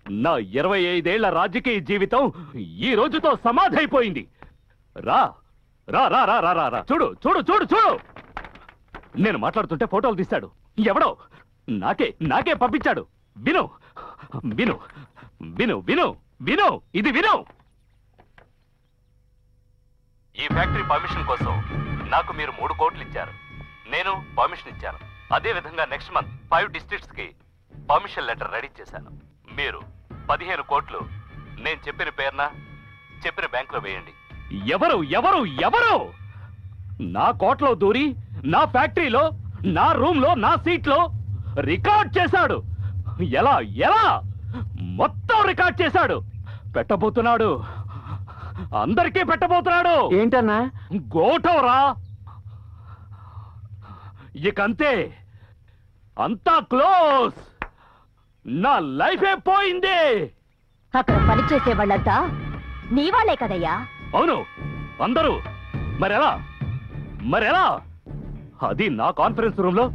నా 25 ఏళ్ల రాజకీయ జీవితం ఈ రోజుతో సమాధైపోయింది. రా రా రా రా రా రా చూడు చూడు చూడు చూడు. నేను మాట్లాడుతుంటే ఫోటోలు తీశాడు ఎవడో. నాకే పంపించాడు. విను విను విను విను విను ఇది విను. ఈ ఫ్యాక్టరీ పర్మిషన్ కోసం నాకు మీరు 3 కోట్లు ఇచ్చారు. నేను పర్మిషన్ ఇచ్చాను. అదే విధంగా నెక్స్ట్ మంత్ 5 డిస్ట్రిక్ట్స్ కి పర్మిషన్ లెటర్ రెడీ చేశాను. మీరు 15 కోట్లు నేను చెప్పిన పేరున చెప్పిన బ్యాంకులో వేయండి. ఎవరు ఎవరు ఎవరు నా కోట్లో దూరి నా ఫ్యాక్టరీలో నా రూమ్ లో నా సీట్ లో రికార్డ్ చేశాడు. ఎలా ఎలా మొత్తం రికార్డ్ చేశాడు. పెట్టబోతున్నాడు, అందరికీ పెట్టబోతున్నాడు. ఏంటన్నా? గోటవరా. ఇకంతే, అంతా క్లోజ్. నా లైఫే పోయింది. అక్కడ పనిచేసే వాళ్ళంతా నీ వాళ్ళే కదయ్యా? అవును, అందరూ. మరెలా మరెలా? అది నా కాన్ఫరెన్స్ రూమ్ లో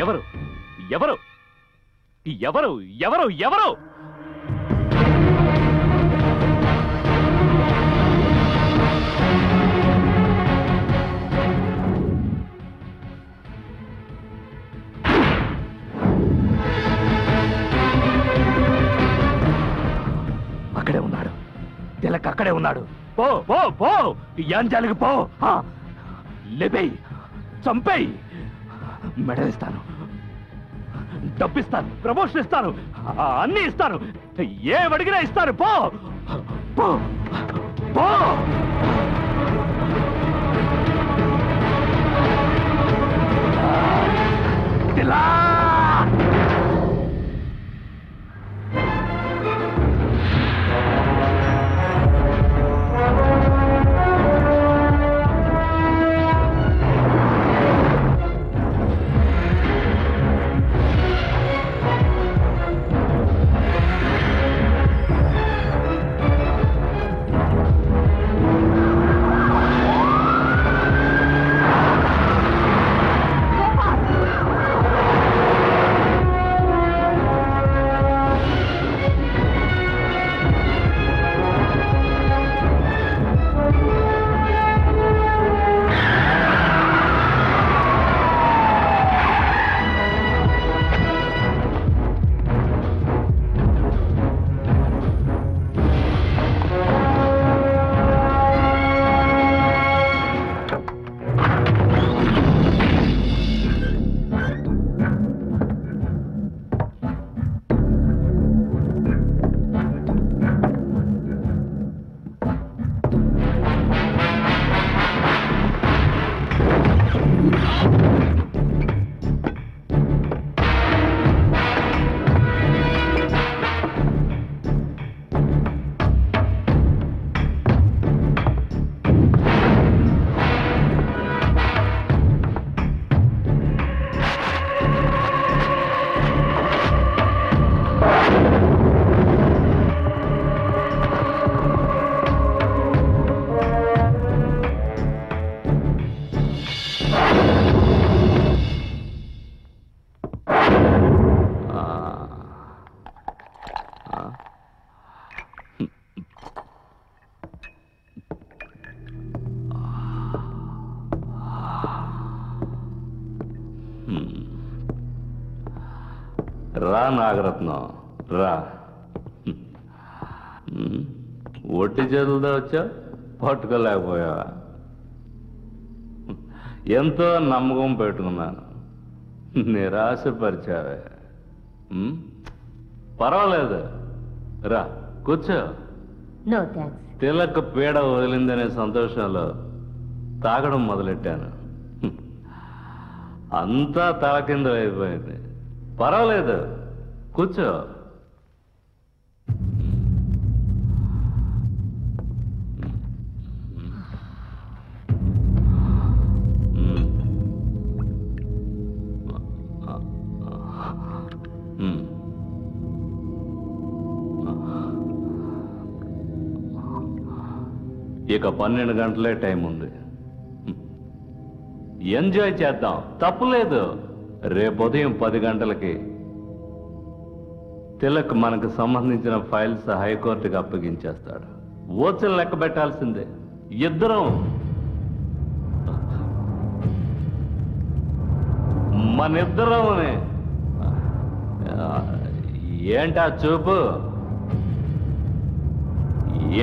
ఎవరు ఎవరు ఎవరు ఎవరు ఎవరు? అక్కడే ఉన్నాడు. తిలక్ అక్కడే ఉన్నాడు. పో పో పో, యాంజాలికి పో. లేపేయి, చంపేయి. మెడల్ ఇస్తాను, డబ్బిస్తాను, ప్రమోషన్ ఇస్తాను, అన్ని ఇస్తాను. ఏమడిగినా ఇస్తాను. పో పో పో. రా నాగరత్నం, రా. ఒట్టి చేతులతో వచ్చా, పట్టుకోలేకపోయావా? ఎంతో నమ్మకం పెట్టుకున్నాను, నిరాశపరిచావే. పర్వాలేదు, రా కూర్చో. తిలక్ పీడ వదిలిందనే సంతోషంలో తాగడం మొదలెట్టాను. అంతా తలకిందలైపోయింది. పర్వాలేదు, కూర్చో. ఇక 12 గంటలే టైం ఉంది. ఎంజాయ్ చేద్దాం, తప్పులేదు. రేపు ఉదయం 10 గంటలకి తిలక్ మనకు సంబంధించిన ఫైల్స్ హైకోర్టుకి అప్పగించేస్తాడు. ఓచలు లెక్క పెట్టాల్సిందే. ఇద్దరం మనిద్దరం. ఏంటా చూపు?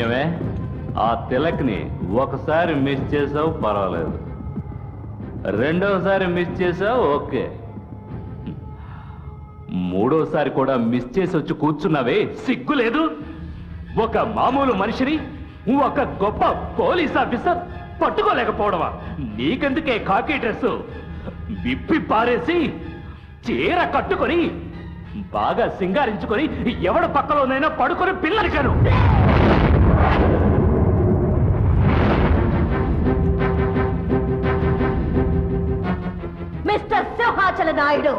ఏమే ఆ తిలక్ని ఒకసారి మిస్ చేసావు పర్వాలేదు, రెండోసారి మిస్ చేసావు ఓకే, మూడోసారి కూడా మిస్ చేసి వచ్చి కూర్చున్నావే, సిగ్గులేదు? ఒక మామూలు మనిషిని ఒక గొప్ప పోలీస్ ఆఫీసర్ పట్టుకోలేకపోవడమా? నీకెందుకే కాకి డ్రెస్ విప్పి పారేసి చీర కట్టుకొని బాగా సింగారించుకొని ఎవడ పక్కలోనైనా పడుకొని పిల్లరికను. మిస్టర్ సింహాచల నాయుడు,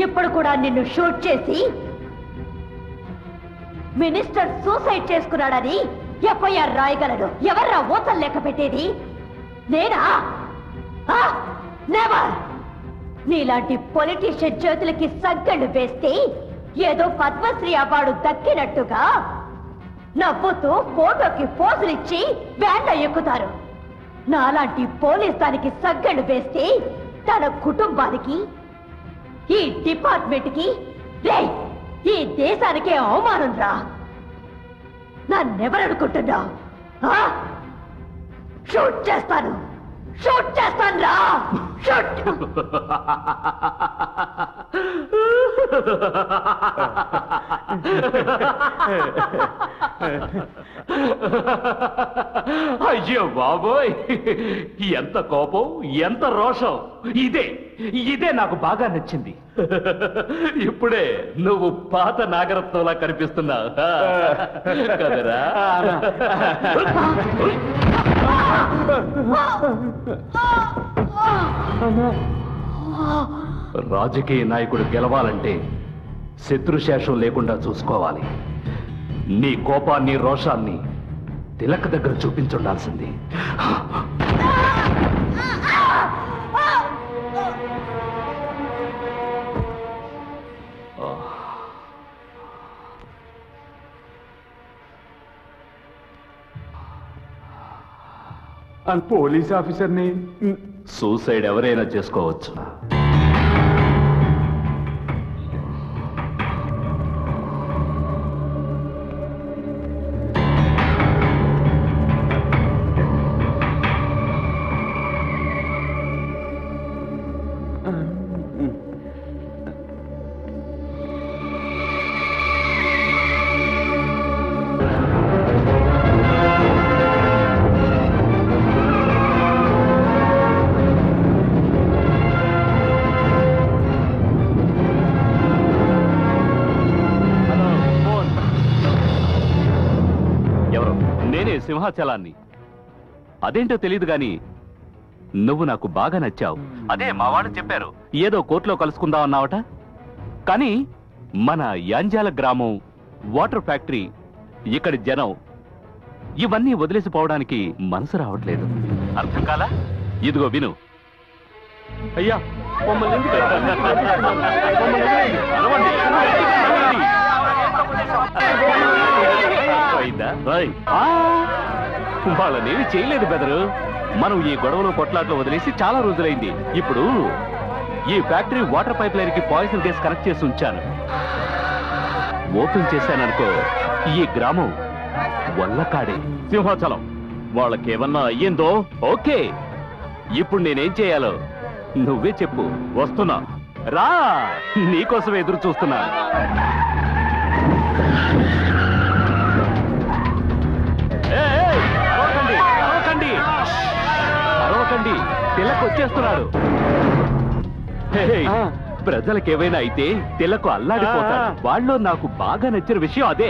ఇప్పుడు కూడా నిన్ను షూట్ చేసి మినిస్టర్ సూసైడ్ చేసుకున్నాడని ఎఫ్ఐఆర్ రాయగలడు. ఎవర్రా ఓతలు లెక్క పెట్టేది? నేనా? నెవర్. నీలాంటి పొలిటీషియన్ చేతులకి సంకెళ్ళు వేస్తే ఏదో పద్మశ్రీ అవార్డు దక్కినట్టుగా నవ్వుతూ ఫోటోకి పోజులిచ్చి వ్యాన్లో ఎక్కుతారు. నాలాంటి పోలీస్ దానికి సంకెళ్ళు వేస్తే తన కుటుంబానికి, ఈ డిపార్ట్మెంట్ కి, ఈ దేశానికే అవమానం రా. నన్నెవరనుకుంటున్నావు? షూట్ చేస్తాను, షూట్ చేస్తాను రా, షూట్. అయ్యో బాబోయ్, ఎంత కోపం, ఎంత రోషం! ఇదే నాకు బాగా నచ్చింది. ఇప్పుడే నువ్వు పాత నాగరత్నంలా కనిపిస్తున్నావు కదరా? రాజకీయ నాయకుడు గెలవాలంటే శత్రుశేషం లేకుండా చూసుకోవాలి. నీ కోపాన్ని, రోషాన్ని తిలక్ దగ్గర చూపించుండాల్సింది. పోలీస్ ఆఫీసర్ని సూసైడ్ ఎవరైనా చేసుకోవచ్చు. సింహాచలాన్ని. అదేంటో తెలియదు గాని నువ్వు నాకు బాగా నచ్చావు. అదే మా వాళ్ళు చెప్పారు, ఏదో కోర్టులో కలుసుకుందాం అన్నావట. కానీ మన యాంజాల గ్రామం, వాటర్ ఫ్యాక్టరీ, ఇక్కడి జనం ఇవన్నీ వదిలేసిపోవడానికి మనసు రావట్లేదు. అర్థం కాలా? ఇదిగో విను. అయ్యా వాళ్ళనేమి చేయలేదు బెదరు. మనం ఈ గొడవలో కొట్లాట్లో వదిలేసి చాలా రోజులైంది. ఇప్పుడు ఈ ఫ్యాక్టరీ వాటర్ పైప్ లైన్ కి పాయిజన్ గ్యాస్ కనెక్ట్ చేసి ఉంచాను. ఓపెన్ చేశాననుకో, ఈ గ్రామం వల్లకాడే. సింహాచలం వాళ్ళకేమన్నా అయ్యిందో ఓకే. ఇప్పుడు నేనేం చేయాలో నువ్వే చెప్పు. వస్తున్నా, రా, నీకోసం ఎదురు చూస్తున్నా. అరవకండి, తిలక్ వచ్చేస్తున్నాడు. ప్రజలకేమైనా అయితే తిలకు అల్లాడిపోతాడు. వాళ్ళు నాకు బాగా నచ్చిన విషయం అదే.